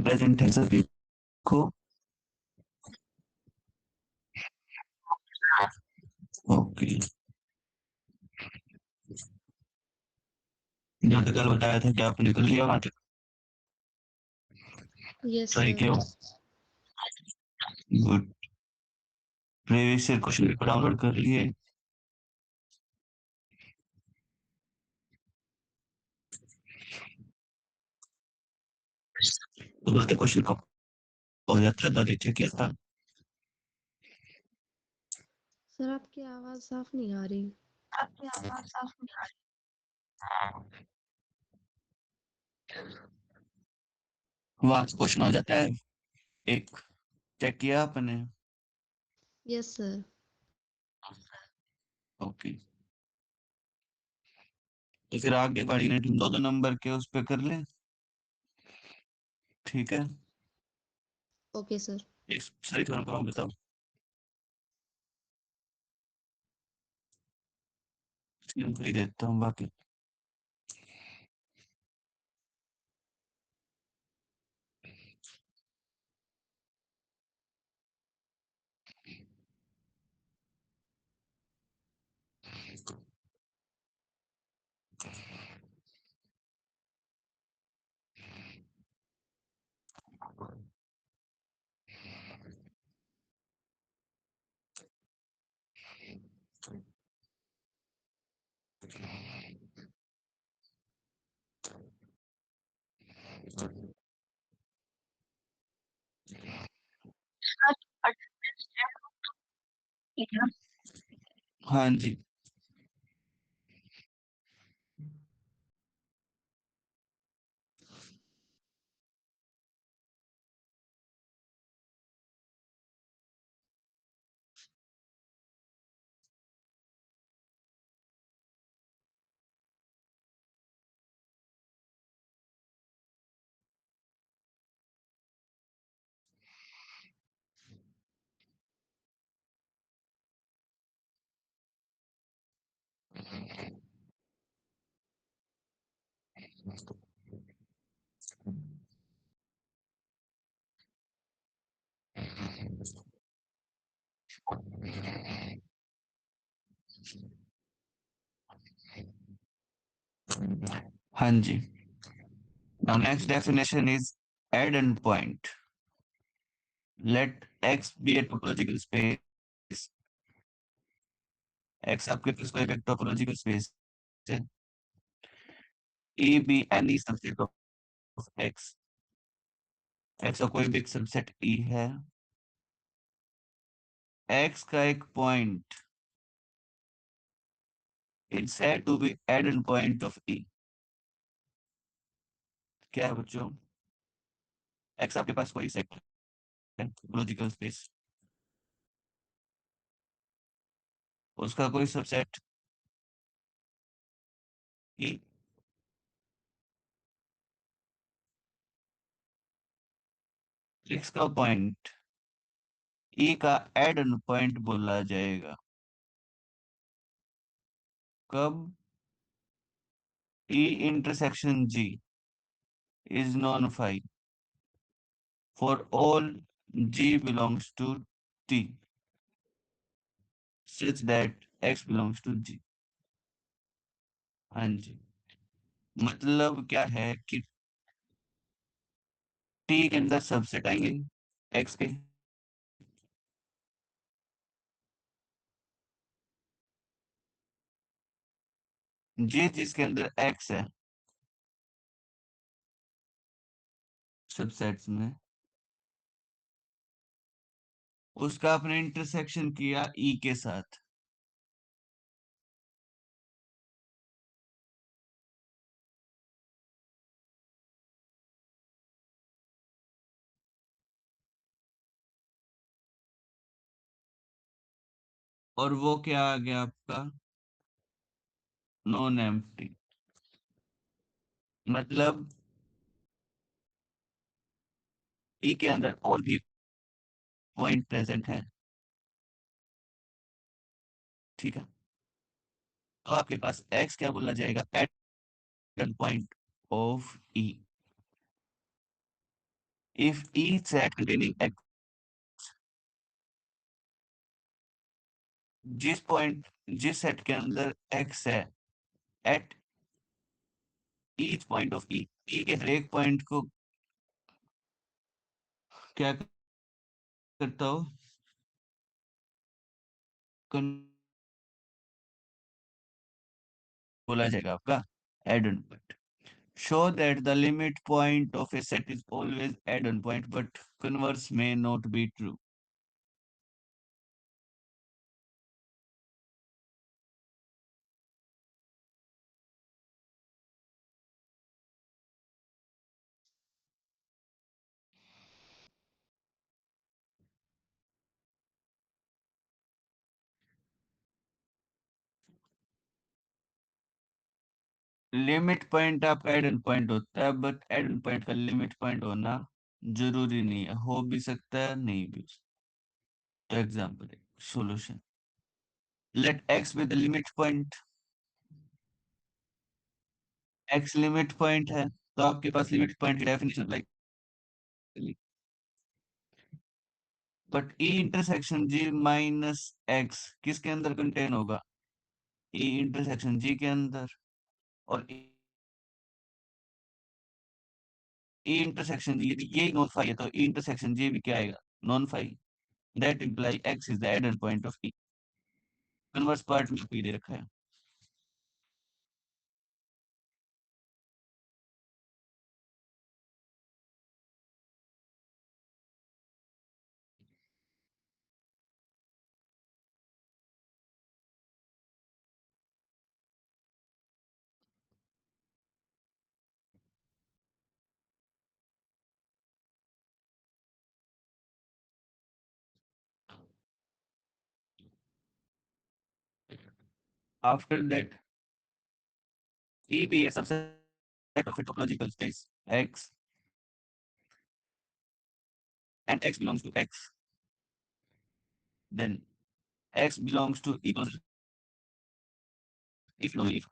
Present है सभी को। ओके। जहाँ तक कल बताया था कि आप निकल लिया वहां तक। यस सही सर। क्यों? Good. Previous year question paper download कर लिए? तो बोलते क्वेश्चन कब हो जाता है, देखिए क्या था। सर आपकी आवाज साफ नहीं आ रही। आपकी आवाज साफ नहीं आ रही। वहां क्वेश्चन हो जाता है एक। चेक किया आपने? Yes sir. ओके। तो फिर आगे बढ़ी ने दो दो नंबर के उस पे कर ले। ठीक है। Okay sir. एक सही थोड़ा काम बताओ। इनको ही देता हूँ बाकी। हाँ जी। हाँ जी। Now next definition is add endpoint. Let X be a topological space. X आपके पास कोई एक topological space है। E be any subset of X. X का कोई भी सबसेट E है। X का एक point is said to be add endpoint of E. क्या है बच्चों? X आपके पास कोई सेट है topological space, उसका कोई सबसेट E। X का पॉइंट E का एड पॉइंट बोला जाएगा कब? E intersection G is non-phi for all G belongs to T such that X belongs to G। हाँ जी। मतलब क्या है कि T के अंदर सबसेट आएंगे X के। G जिसके अंदर X है सबसेट्स में, उसका आपने इंटरसेक्शन किया E के साथ। और वो क्या आ गया आपका? Non empty. मतलब E के अंदर और भी पॉइंट प्रेजेंट है। ठीक है। तो आपके पास x क्या बोला जाएगा, at point of e, if each set containing x, जिस सेट के अंदर x है, at each point of e के हर एक पॉइंट को क्या करता हो, बोला जाएगा आपका adherent point. Show that the limit point of a set is always add-on point, but converse may not be true. Limit point आपका एडन पॉइंट होता है, बट एडन पॉइंट का लिमिट पॉइंट होना जरूरी नहीं है, हो भी सकता है, नहीं भी हो सकता. तो example, solution. Let x be the limit point. x limit point है, तो आपके पास लिमिट पॉइंट की definition like, but e intersection g minus x किसके अंदर कंटेन होगा, e इंटरसेक्शन g के अंदर. और e इंटरसेक्शन जी, ये नॉन फाई है, तो e इंटरसेक्शन जी भी क्या आएगा, non phi. That imply x is the adherent point of e. Converse part में p दे रखा है. After that e be a subset of a topological space x, and x belongs to x, then x belongs to e closure if no if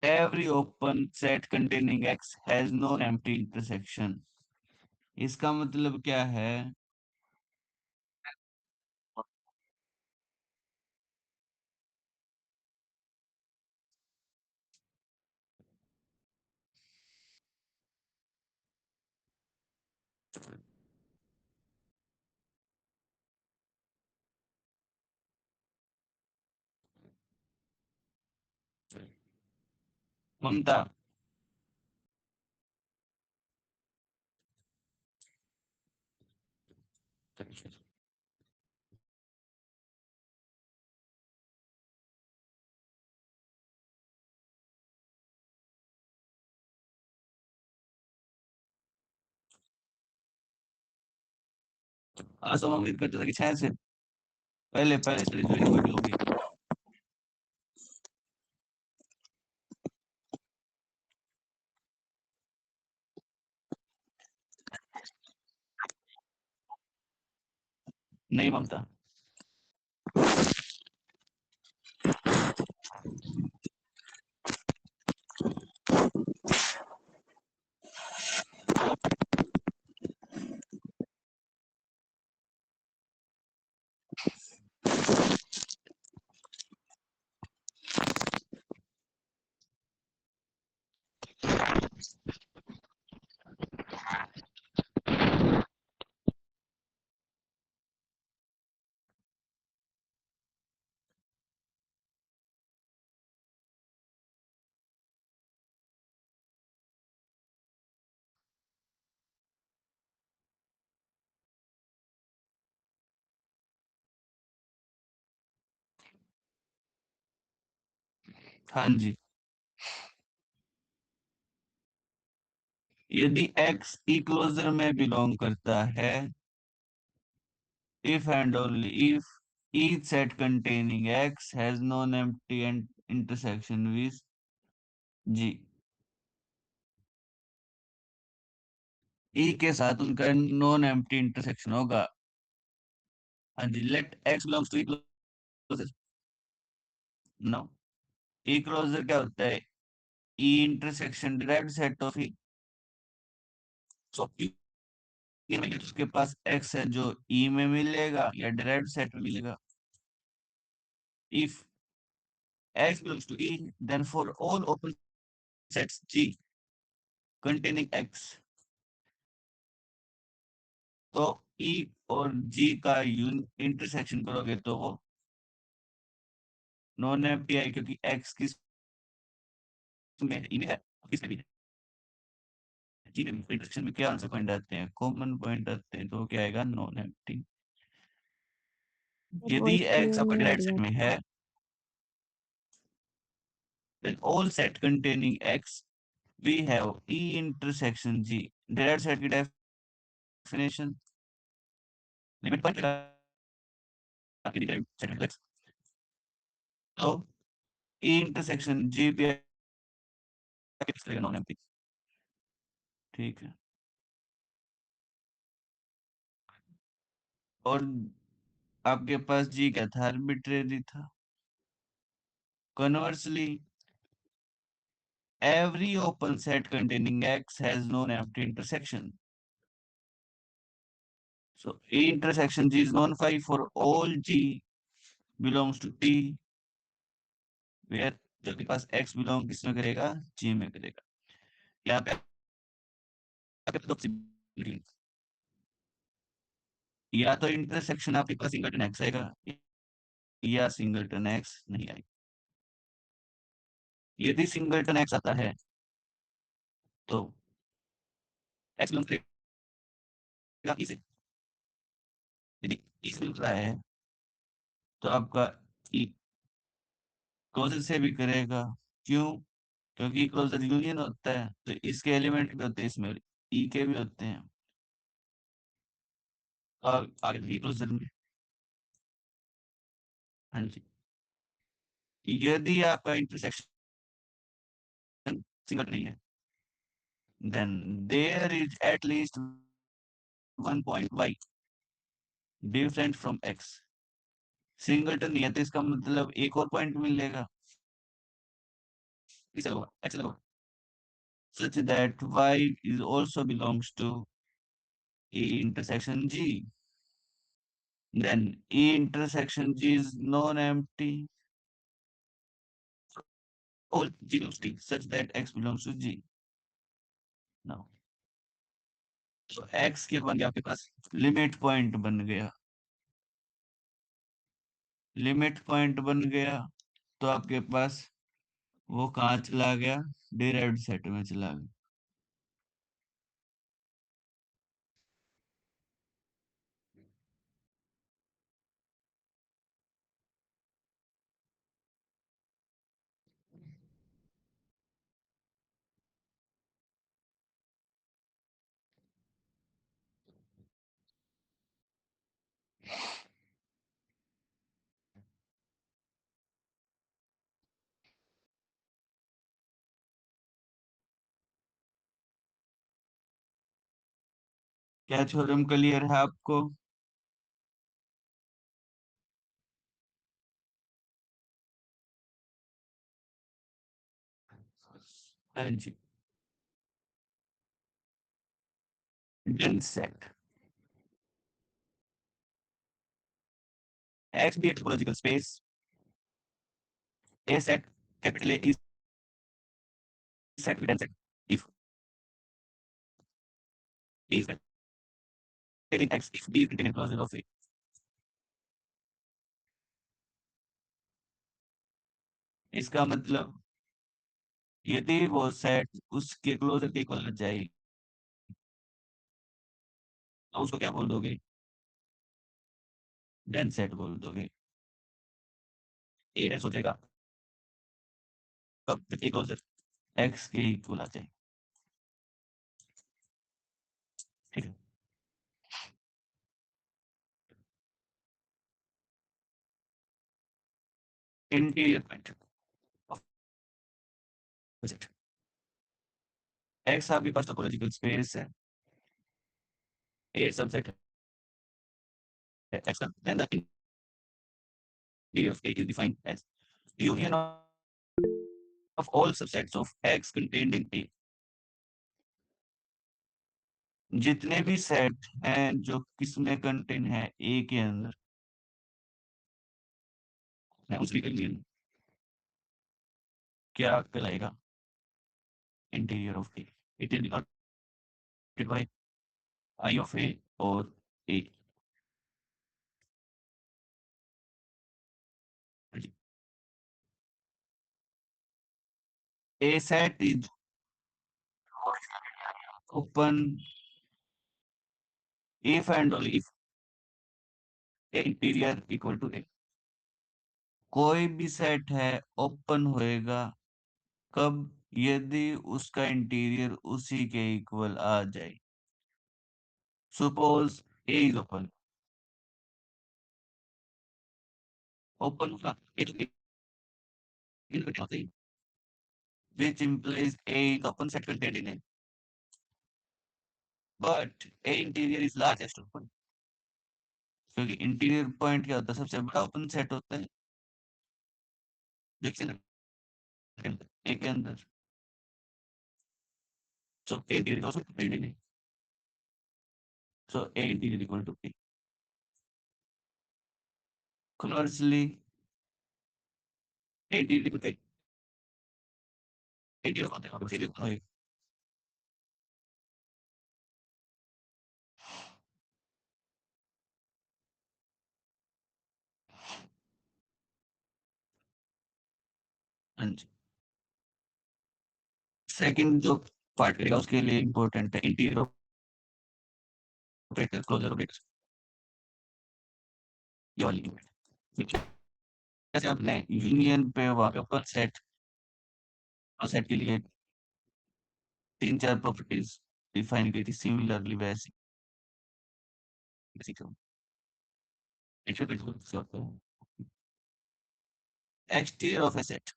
every open set containing x has no empty intersection. इसका मतलब क्या है, ममता. आशा उम्मीद करता था कि 6 से पहले पहले चली जो रिकॉर्डिंग होगी. नहीं ममता. हाँ जी. यदि x ई क्लोजर में बिलोंग करता है, if and only if each set containing x has non-empty and intersection with g. ई के साथ उनका नॉन एम्प्टी इंटरसेक्शन होगा। हाँ जी, let X belongs to E closure. No, E closure क्या होता है? E intersection derived set of E. So उसके पास एक्स है जो ई में मिलेगा या डिराइव्ड सेट में मिलेगा। If x belongs to E, then for all open sets G containing x, तो E और G का इंटरसेक्शन करोगे तो वो नॉन एम्प्टी है, क्योंकि x किस में है? E में है, किस में भी है, G में भी। इंटरसेक्शन में क्या आंसर पॉइंट आते हैं? कॉमन पॉइंट आते हैं, तो क्या आएगा? Non empty. सर यदि वॉइस x क्लियर आपका नहीं आ डिराइव्ड रही सेट में आपकी। है, then all set containing x we have E intersection G। Derived set की डेफिनेशन लिमिट पॉइंट सेट, तो E इंटरसेक्शन G पे नॉन एम्प्टी। ठीक है। और आपके पास जी क्या था? आर्बिट्रेरी था। Conversely every open set containing x has known empty intersection, so a intersection G is known phi for all G belongs to T where जो के पास x belong किसमें करेगा? G में करेगा। यहाँ पे आपके पास दो possibility, या तो इंटरसेक्शन आपके पास सिंगलटन x आएगा या सिंगलटन x नहीं आएगा। यदि सिंगलटन x आता है तो x बिलोंग करेगा E से। यदि E से मिल रहा है तो आपका E क्लोजर से भी करेगा। क्यों? क्योंकि क्लोजर यूनियन होता है, तो इसके एलिमेंट भी होते हैं, इसमें ई के भी होते हैं। और आगे भी क्लोजर में। हाँ जी, यदि आपका इंटरसेक्शन सिंगल नहीं है, then there is at least one point Y different from X. Singleton नहीं है तो इसका मतलब एक और पॉइंट मिलेगा, इसे होगा एक्स होगा, such that y is also belongs to E intersection G. Then E intersection G is non-empty. All G belongs to T such that X belongs to G. Now, तो X के बन गया आपके पास limit point बन गया। Limit point बन गया तो आपके पास वो कहाँ चला गया? डिराइव्ड सेट में चला गया। क्या थ्योरम क्लियर है आपको? हाँ जी, dense set X be a topological space, A set capital A is set with dense set if A is containing X, if B is containing closure of A। इसका मतलब यदि वो सेट उसके closure के इक्वल आ जाए तो उसको क्या बोल दोगे? डेंस सेट बोल दोगे। ए डेंस हो जाएगा कब? जब ए क्लोजर एक्स के इक्वल आ जाए। ठीक है। Interior point of set x आपके पास टोपोलॉजिकल स्पेस है, A subset है X का, then the interior of A is defined as union of all subsets of X contained in A. जितने भी सेट हैं जो किसमें कंटेन है ए के अंदर है उसी के लिए क्या कहलाएगा interior of A. It is denoted by I of A और A. A set is open if and only if A interior equal to A. कोई भी सेट है ओपन होएगा कब, यदि उसका इंटीरियर उसी के इक्वल आ जाए. सपोज A is open होगा it which implies A is open set contained in A, but A interior is largest open. क्योंकि इंटीरियर पॉइंट क्या होता है, सबसे बड़ा ओपन सेट होता है जो ए के अंदर. So A interior is also contained in A. So A interior is equal to A. Conversely, A interior equal to A. Interior होता है फिर होएगा. हाँ जी. सेकंड जो पार्ट करेगा उसके लिए इंपॉर्टेंट है इंटीरियर ऑपरेटर क्लोजर ऑपरेटर. ये वाली यूनिट जैसे आपने यूनियन पे वहां पे ओपन सेट और सेट के लिए तीन चार प्रॉपर्टीज डिफाइन की थी, सिमिलरली वैसी सीखो. Exterior of A set.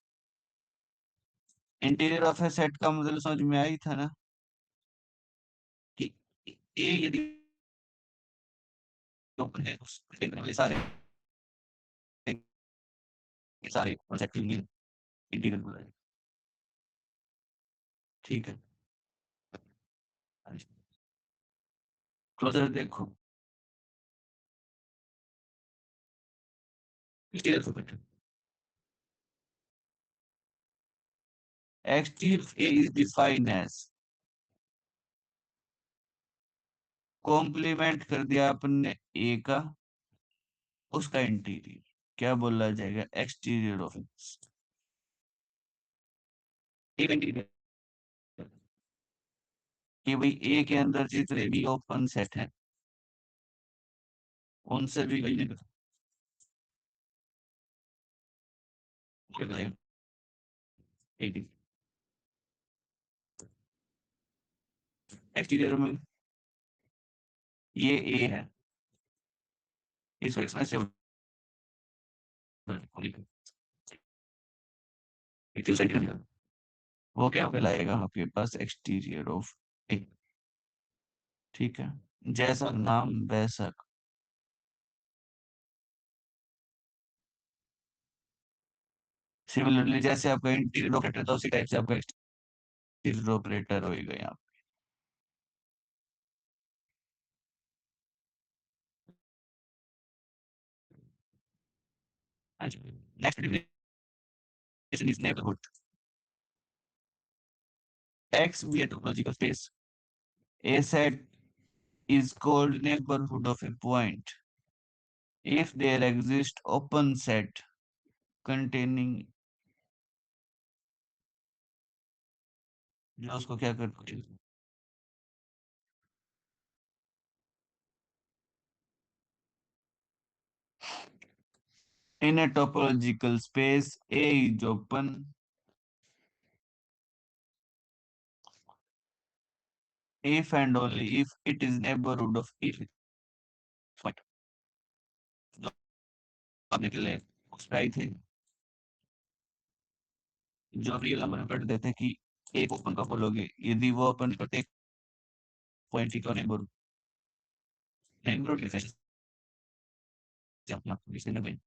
Interior of A set का मतलब समझ में आई था ना कि ए यदि ओपन है उस कंटेनर वाले सारे सारे सेट के लिए इंटीरियर बोला है. ठीक है. क्लोजर देखो. Exterior of A exterior A is defined as complement कर दिया आपने ए का उसका इंटीरियर क्या बोला जाएगा एक्सटीरियर ऑफ ए का इंटीरियर. कि भाई ए के अंदर जितने भी ओपन सेट है उनसे भी वही निकल एक्सटीरियर में ये ए है इस वजह से वो क्या कहलाएगा आपके पास एक्सटीरियर ऑफ ए. ठीक है. जैसा नाम वैसा. सिमिलरली जैसे आपका इंटीरियर ऑपरेटर था उसी टाइप से आपका एक्सटीरियर ऑपरेटर होएगा यहाँ. Next definition is neighborhood. X be a topological space. A set is called neighborhood of a point if there exists open set containing जो उसको क्या करते हैं in a topological space A is open if and only if it is neighborhood of A point. जो आपने के लिए उस पे आई थी जो रियल नंबर में पढ़ देते कि एक ओपन का बोलोगे यदि वो ओपन प्रत्येक पॉइंट की तो neighborhood नेबरहुड रिलेशन से अपने आप को डिफाइन करें।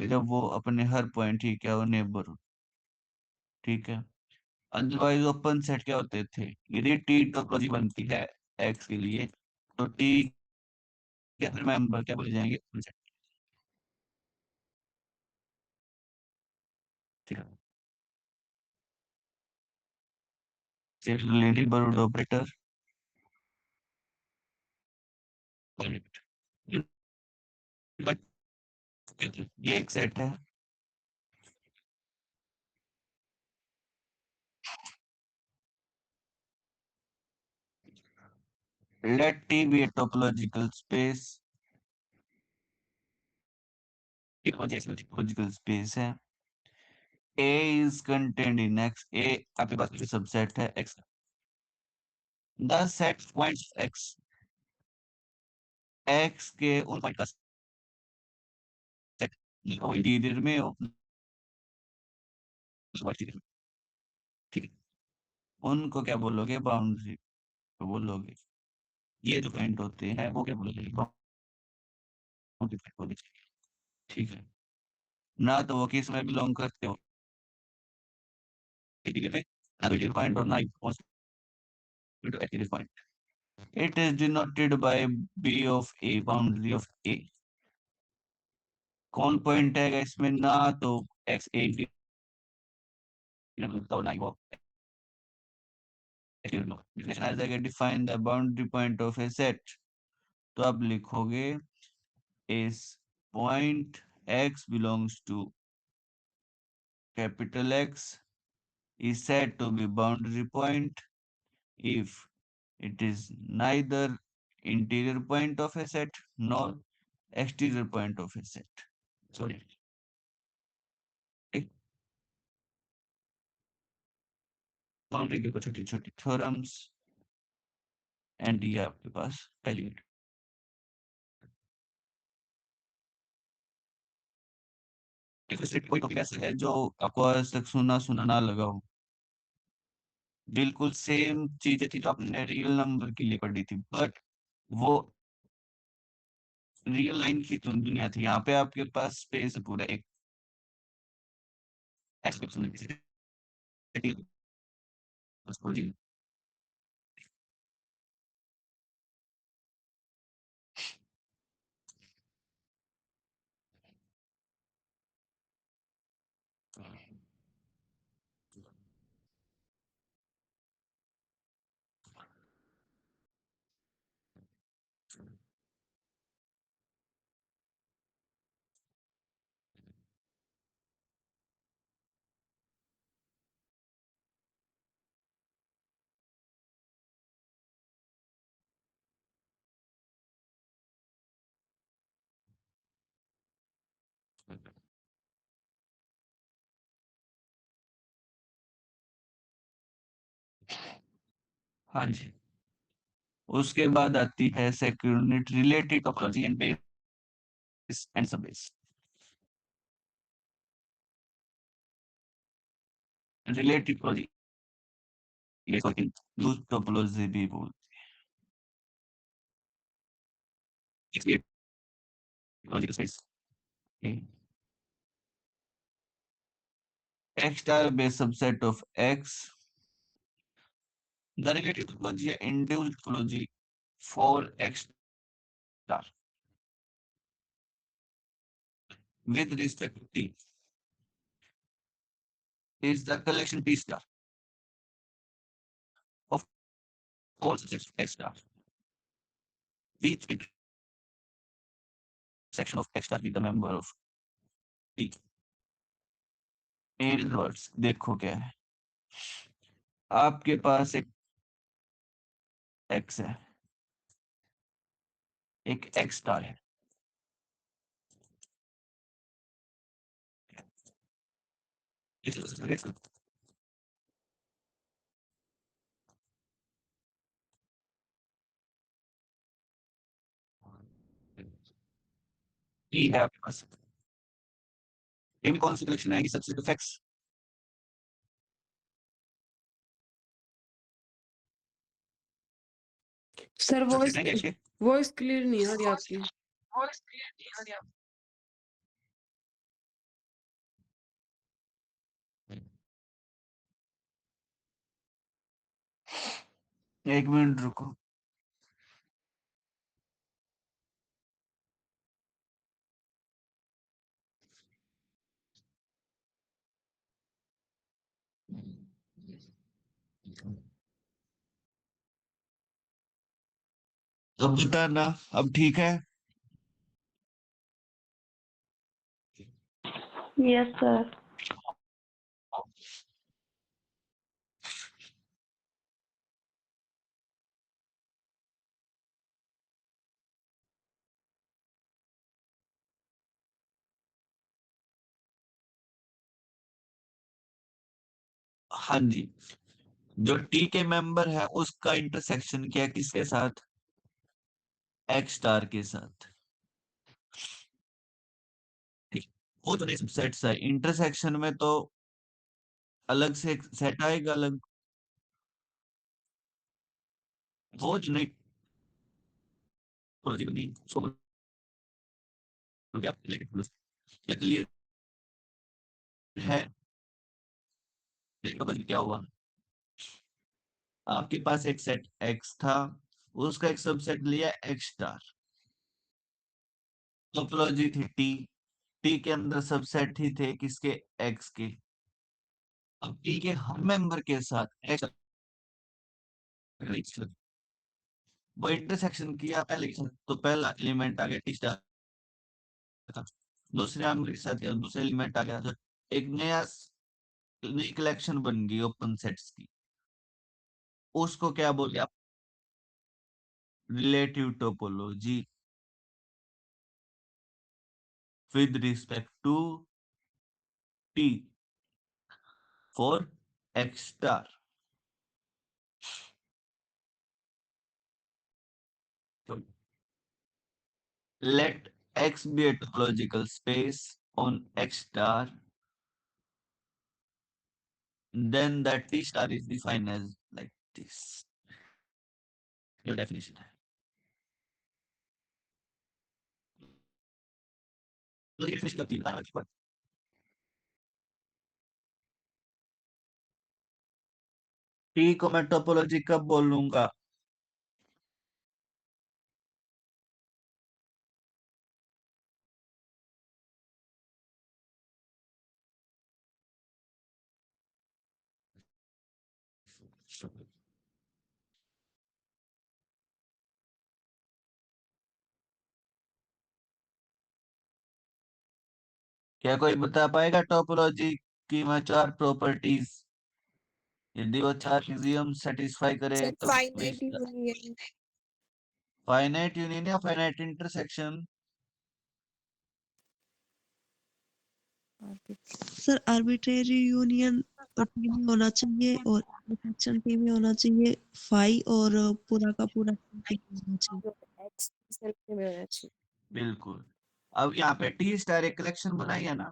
जब वो अपने हर पॉइंट ही क्या हो नेबरहुड, ठीक है। अदरवाइज ओपन सेट क्या होते थे, यदि टी टोपोलॉजी बनती है एक्स के लिए तो टी के हर मेंबर क्या बोले जाएंगे ओपन सेट, ठीक है। सिर्फ नेबरहुड ऑपरेटर, ये एक सेट है। Let T be a topological space, topological space है। A is contained in X, A आपके पास जो सबसेट है X, the set points X, X के उन पॉइंट का सेट हो इंटीरियर में हो exterior में, ठीक है। उनको क्या बोलोगे, बाउंड्री बोलोगे। ये जो पॉइंट होते हैं वो क्या बोलोगे, बाउंड्री पॉइंट बोलोगे, ठीक है। ना तो वो किस में बिलोंग करते हो, इंटीरियर में, ना तो इंटीरियर पॉइंट और ना ही exterior point. It is denoted by B of A, boundary of A। कौन पॉइंट है इसमें, ना तो एक्स ए तो ना ही वो define the boundary point of A set, तो आप लिखोगे इस point x belongs to capital X is said to be boundary point if it is neither interior point of a set nor exterior point of a set। Sorry, boundary के कुछ छोटी छोटी theorems and ये आपके पास पहली कोई topic ऐसा है जो आपको आज तक सुना सुना ना लगा हो, बिल्कुल सेम चीजें थी जो आपने रियल नंबर के लिए पढ़ी थी, बट वो रियल लाइन की दुनिया थी। यहाँ पे आपके पास स्पेस पूरा एक एक्सपेक्ट हाँ जी। उसके बाद आती है second unit, related topology and base and सब बेस। रिलेटिव टोपोलॉजी ये लूज टोपोलॉजी भी बोलते हैं, logical space. X star base subset of X, the relative topology induced topology for X star with respect to T is the collection T star of all subsets of X star. Each intersection of X star with the member of T. In words, देखो क्या है, आपके पास एक X है, एक X star है, T है आपके पास, इन कौन सी कलेक्शन आएगी, subset of X। Sir voice subset है वॉइस क्लियर नहीं आ रही आपकी। एक मिनट रुको। अब बताना, अब ठीक है? Yes sir. हाँ जी। जो टी के मेंबर है उसका इंटरसेक्शन क्या है किसके साथ? एक्स स्टार के साथ। ठीक। वो तो नहीं, सबसेट्स है, इंटरसेक्शन में तो अलग से एक सेट आएगा अलग। वो जो नहीं, नहीं उसको क्या क्लियर है? क्या हुआ? आपके पास एक सेट एक्स था, उसका एक सबसेट लिया एक्स स्टार। टोपोलॉजी थी टी, टी के अंदर सबसेट ही थे किसके? एक्स के। अब टी के हर मेंबर के साथ एक्स, वो इंटरसेक्शन किया पहले के साथ, तो पहला एलिमेंट आ गया टी स्टार का, दूसरे मेंबर के साथ गया, दूसरा एलिमेंट आ गया, तो एक नई कलेक्शन बन गई ओपन सेट्स की। उसको क्या बोले आप? Relative topology, with respect to T for X star. Let X be a topological space on X star, then that T star is defined as like this. Your definition है। तो ये definition करती है आज पर। T को मैं topology कब बोलूंगा? क्या कोई बता पाएगा टोपोलॉजी की मैं चार प्रॉपर्टीज? यदि वो चार एक्सियम सेटिस्फाई करे सर तो फाइनाइट यूनियन। फाइनाइट यूनियन या finite intersection? Sir arbitrary union T में होना चाहिए और इंटरसेक्शन टी में होना चाहिए फाई और पूरा का पूरा टी में होना चाहिए। एक्स सेल में होना चाहिए। बिल्कुल। अब यहाँ पे टी स्टार एक कलेक्शन बनाई है ना,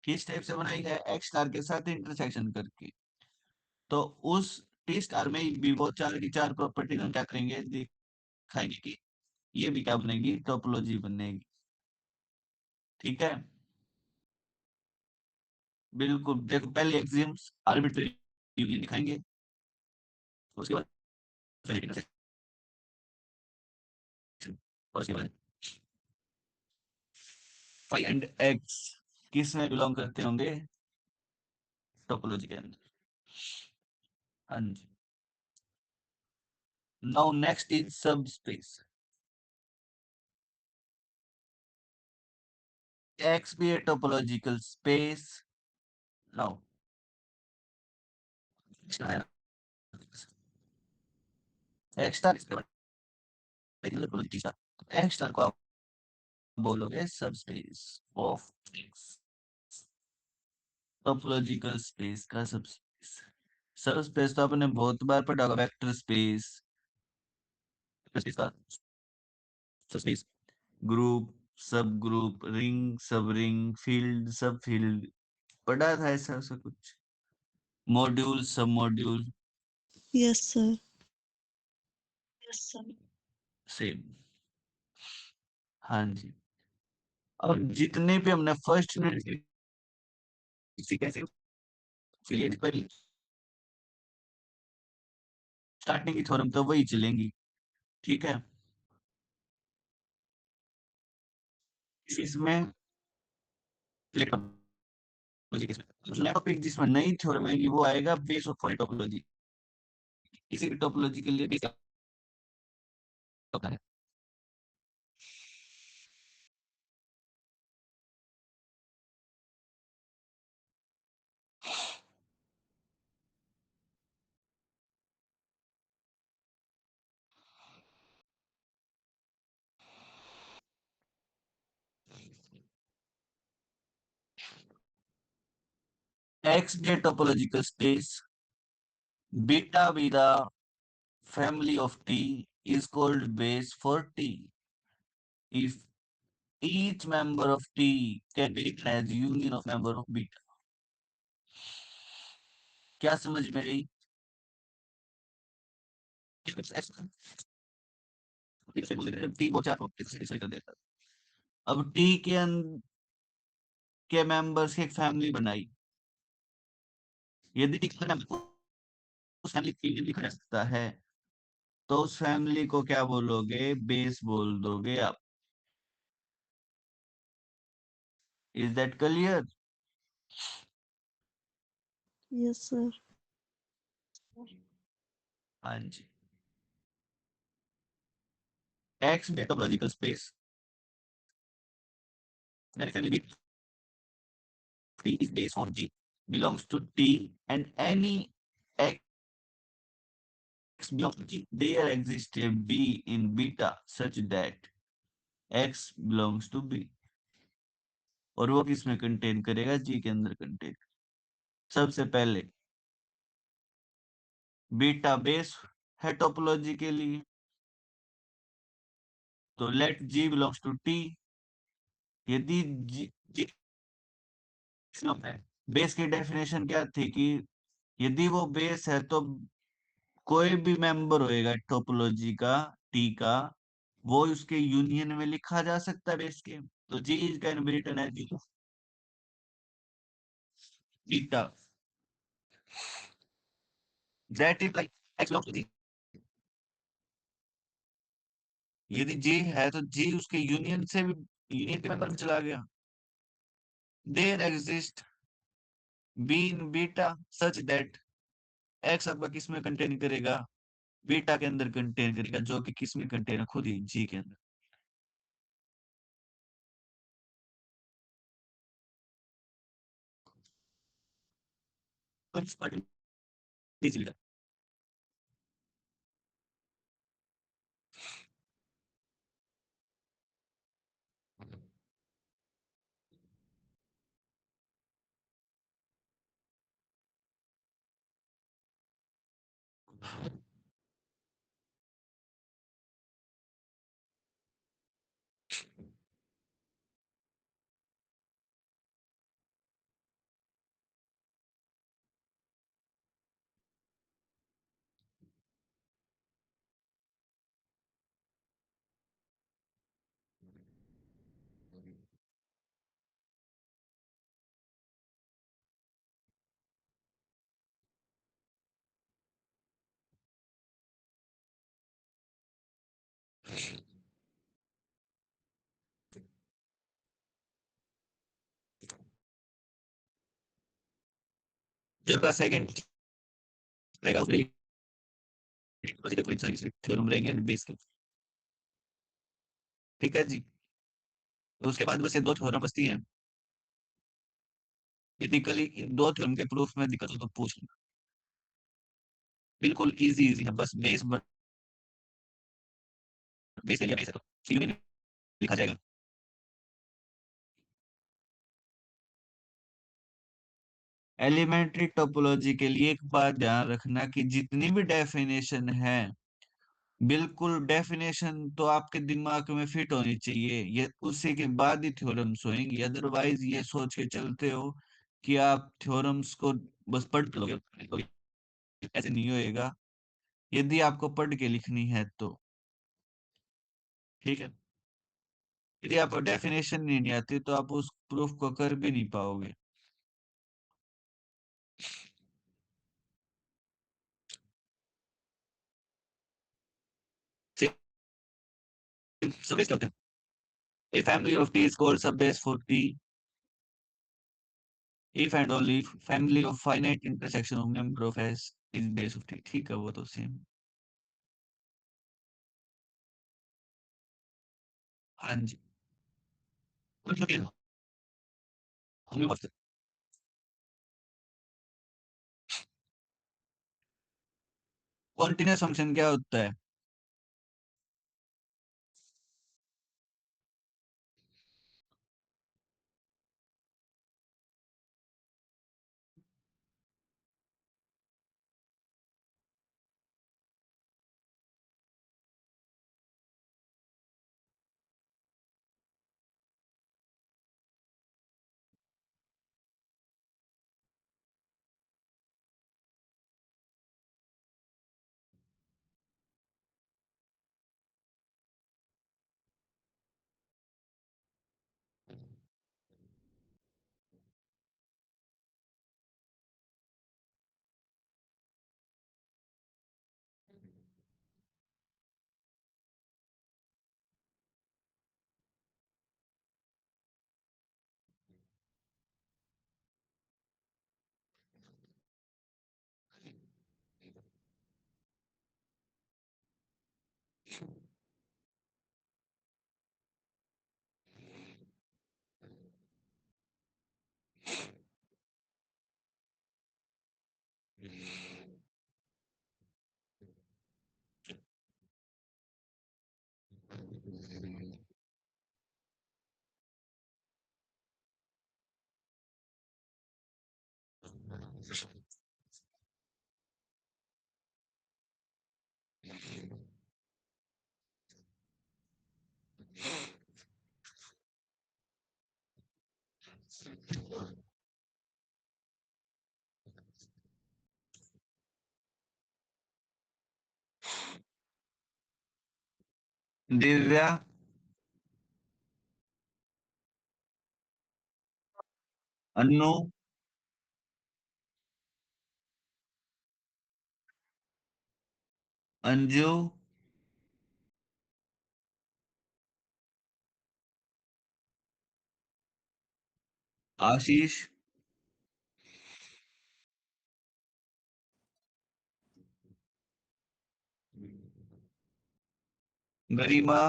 किस टाइप से बनाई है? एक्स स्टार के साथ इंटरसेक्शन करके। तो उस टी स्टार में भी वो चार की चार प्रॉपर्टी हम क्या करेंगे? दिखाएंगे कि ये भी क्या बनेगी? टोपोलॉजी बनेगी। ठीक है, बिल्कुल। देखो पहले एक्सियम्स आर्बिट्रेरी यूनियन दिखाएंगे, उसके बाद finite intersection, और उसके बाद फाई एंड एक्स किस में बिलोंग करते होंगे? टोपोलॉजी के अंदर। हाँ जी। नाउ नेक्स्ट इज सब space. X be a topological space. Now, X star is topology star। X star को आप बोलोगे subspace of X, topological space का सबस्पेस। सबस्पेस तो आपने बहुत बार पढ़ा होगा, वेक्टर स्पेस, स्पेस का सबस्पेस, ग्रुप, सब ग्रुप, रिंग, सब रिंग, फील्ड, सब फील्ड, पढ़ा था ऐसा ऐसा कुछ। मॉड्यूल, सब मॉड्यूल यस सर। सेम। हाँ जी। और जितने भी हमने फर्स्ट यूनिट कैसे स्टार्टिंग की थ्योरम तो वही चलेंगी, ठीक है। इसमें टॉपिक जिसमें नई थ्योरम आएगी वो आएगा बेस ऑफ टोपोलॉजी। किसी भी टोपोलॉजी के लिए बेस होता है। XJ topological space beta be the family of T is called base for T. If each member of T can be written as union of member of beta. क्या समझ में आई? T को चार optics कर देता। अब T के members की एक फैमिली बनाई। यदि T का member उस फैमिली के लिए लिखा जा सकता है तो उस फैमिली को क्या बोलोगे? बेस बोल दोगे आप। Is that clear? Yes sir. हाँ जी। X topological space that can be T is based on G belongs to T and any X belongs to G. There exists a B in beta such that X belongs to B. और वो किसमें contain करेगा? G के अंदर contain. सबसे पहले beta base है topology के लिए, तो let G belongs to T। यदि G बेस की डेफिनेशन क्या थी कि यदि वो बेस है तो कोई भी मेंबर होएगा टोपोलॉजी का टी का वो उसके यूनियन में लिखा जा सकता है बेस के। तो G is can be written as beta that is like X belongs to G. यदि जी है तो जी उसके यूनियन से भी यूनियन के मेंबर में चला गया। There exist B in beta such that X आपका किस में कंटेन करेगा? बीटा के अंदर कंटेन करेगा, जो कि किस में कंटेन है? खुद ही जी के अंदर। जब सेकंड रहेगा उसमें थ्योरम रहेंगे बेस के। ठीक है जी। तो उसके बाद बस ये दो थ्योरम बचती हैं। टिपिकली दो थ्योरम के प्रूफ में दिक्कत हो तो पूछ लेना। बिल्कुल इजी इजी है, बस बेस एरिया बेस है तो सीयू में लिखा जाएगा। एलिमेंट्री टोपोलॉजी के लिए एक बात ध्यान रखना कि जितनी भी डेफिनेशन है बिल्कुल डेफिनेशन तो आपके दिमाग में फिट होनी चाहिए, ये उसी के बाद ही थ्योरम्स होंगी। अदरवाइज ये सोच के चलते हो कि आप थ्योरम्स को बस पढ़ लोगे ऐसे नहीं होएगा यदि आपको पढ़ के लिखनी है तो। ठीक है, यदि आपको डेफिनेशन नहीं आती तो आप उस प्रूफ को कर भी नहीं पाओगे। So basically, a family of T is called subbase for T if and only if family of finite intersection of member of S is base of T। ठीक है, वो तो सेम। हाँ जी, कॉन्टिन्यूस फंक्शन क्या होता है? Divya, Annu, Anju, Ashish, Garima,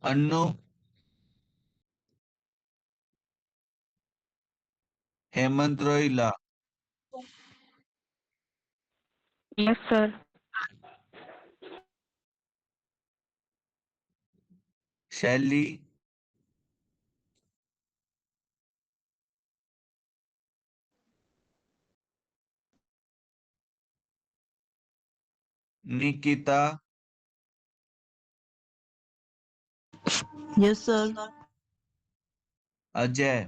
Annu, Hemant Rohila, yes sir. Shaili, Nikita, yes sir. Ajay,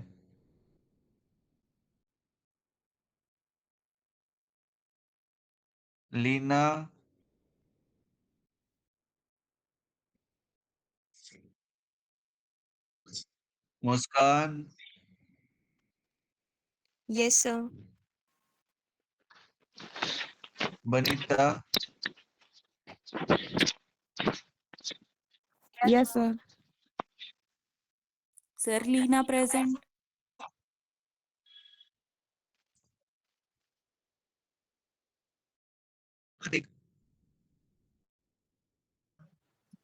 Leena, Muskan, Yes, sir. Banita, yes sir. Sir Leena present.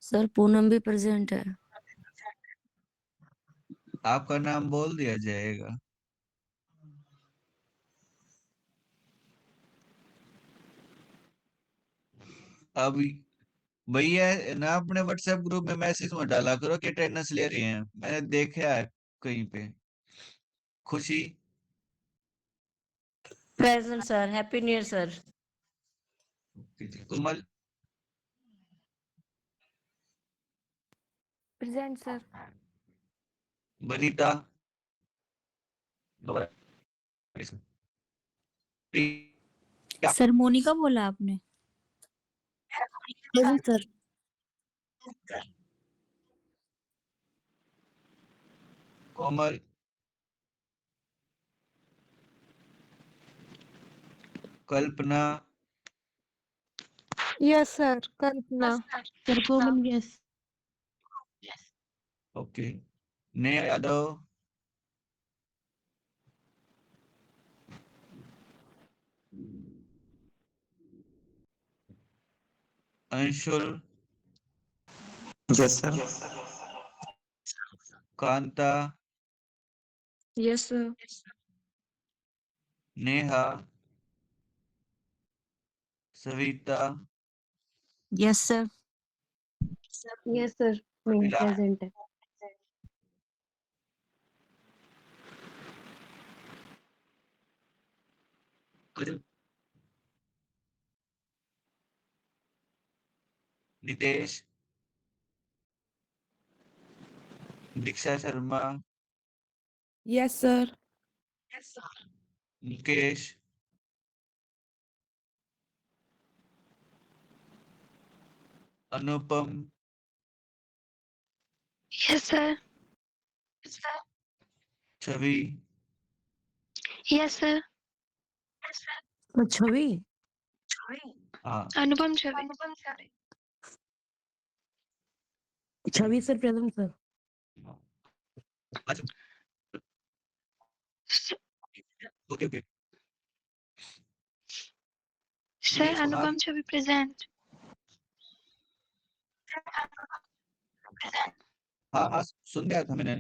Sir Poonam भी present है। आपका नाम बोल दिया जाएगा। अब भैया ना अपने व्हाट्सएप ग्रुप में मैसेज में डाला करो कि अटेंडेंस ले रहे हैं, मैंने देखा है कहीं पे। खुशी Present, sir. Happy New Year, sir. Komal present sir. Banita Priya, sir Monica बोला आपने? Present, sir. Komal Kalpana yes sir, Kalpana. Sir Komal yes. Okay Neha Yadav Anshul yes sir. Kanta Yes, sir. Neha Savita yes sir. Yes, sir. मैं मिला present है। Nitesh Diksha Sharma yes sir. Mukesh Anupam Yes, sir. Chhavi Yes, sir. Chhavi हाँ Anupam Chavi. Chhavi sir present sir. अच्छा okay okay Sir, Dinesh Kumar Anupam Chavi present. हाँ हाँ सुन गया था मैंने।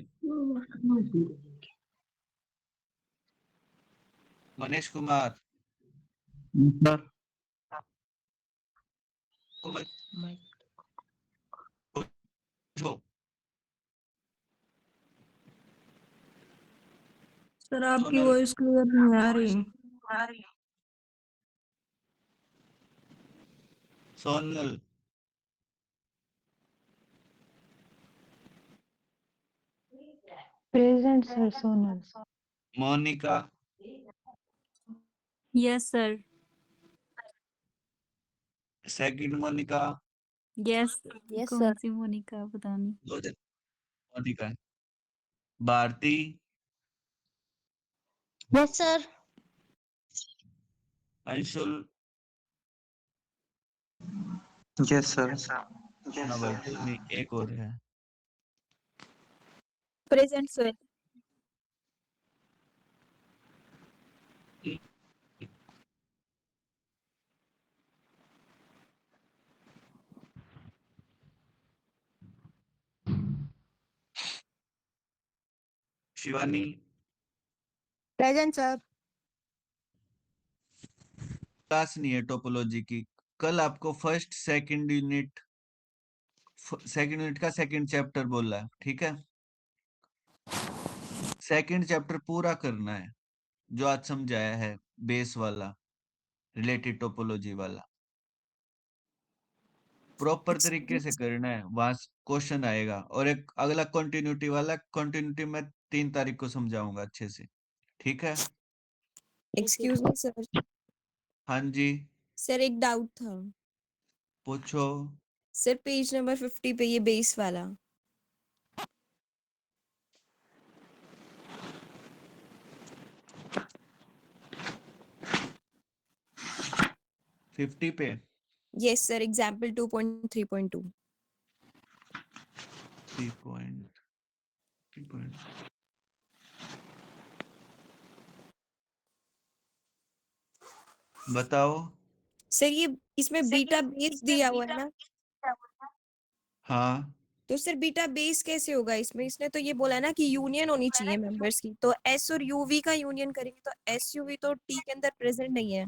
मनीष कुमार सर कोमल जो सर आपकी सोनल वॉइस क्लियर नहीं आ रही। Sonal present sir Sonal. Monika yes sir. Second Monika yes. Yes, कौन sir. सी मोनिका पता नहीं। दो जन Monika Bharti Yes, sir. Anshul yes sir. हाँ भाई कोई नहीं एक और है present sir. Shivani present sir. Class नहीं है टोपोलॉजी की। कल आपको फर्स्ट सेकंड यूनिट का सेकंड चैप्टर बोला है, ठीक है। सेकंड चैप्टर पूरा करना है जो आज समझाया है, बेस वाला रिलेटेड टोपोलॉजी वाला प्रॉपर तरीके से करना है। वहां क्वेश्चन आएगा। और एक अगला कंटिन्यूटी वाला, कंटिन्यूटी मैं 3 तारीख को समझाऊंगा अच्छे से, ठीक है। Excuse me, sir. हाँ जी सर एक डाउट था। पूछो। सर पेज नंबर 50 पे ये बेस वाला। 50 पे यस सर, एग्जाम्पल 2.3.2। 3.3 बताओ। सर ये इसमें बीटा बेस दिया हुआ है ना। हाँ तो सर बीटा बेस कैसे होगा इसमें? इसने तो ये बोला ना कि यूनियन होनी चाहिए मेंबर्स की, तो एस और यूवी का यूनियन करेंगे तो एस यूवी तो टी के अंदर प्रेजेंट नहीं है।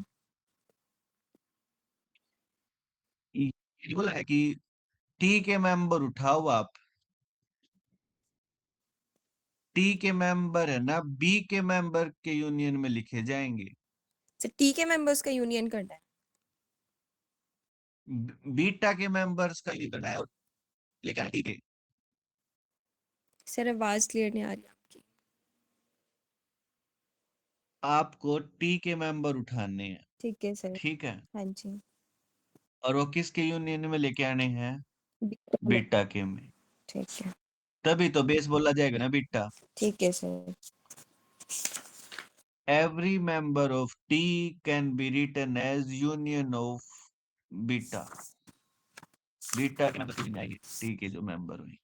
ये बोला है कि टी के मेंबर उठाओ आप, टी के मेंबर है ना बी के मेंबर के यूनियन में लिखे जाएंगे। सर टी के मेंबर्स का यूनियन करना है। बीटा के मेंबर्स का लिखना है, लिखा ठीक है। सर आवाज क्लियर नहीं आ रही आपकी। आपको टी के मेंबर उठाने हैं, ठीक है सर। ठीक है, हाँ जी। और वो किसके यूनियन में लेके आने हैं? बीटा में। बीटा के में। ठीक है। तभी तो बेस बोला जाएगा ना बीटा। ठीक है sir. Every member of T can be written as union of beta. Beta के मतलब नहीं आएगी, टी के जो मेंबर हुए।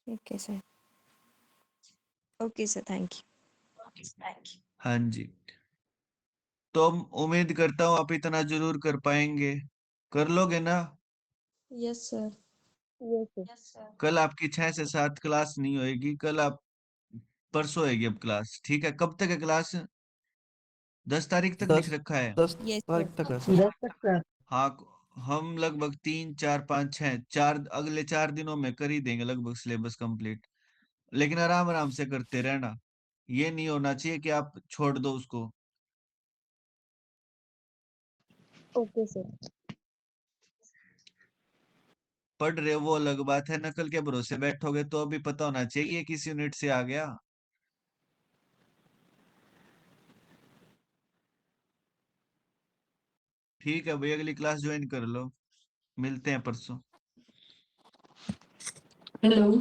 ठीक है sir. Okay sir, thank you. हाँ जी, तो उम्मीद करता हूँ आप इतना जरूर कर पाएंगे, कर लोगे ना? Yes sir. कल आपकी 6 से 7 क्लास नहीं होएगी, कल आप परसों होएगी अब क्लास, ठीक है? कब तक है क्लास? 10 तारीख तक लिख रखा है। 10 यस तारीख सर। तक है सर। 10 तक सर। हाँ, हम लगभग 3 4 5 6 4 अगले 4 दिनों में कर ही देंगे लगभग सिलेबस कंप्लीट, लेकिन आराम आराम से करते रहना। ये नहीं होना चाहिए कि आप छोड़ दो उसको। Okay sir. पढ़ रहे हो वो अलग बात है, नकल के भरोसे बैठोगे तो अभी पता होना चाहिए ये किस यूनिट से आ गया। ठीक है भाई, अगली क्लास ज्वाइन कर लो, मिलते हैं परसों। हेलो।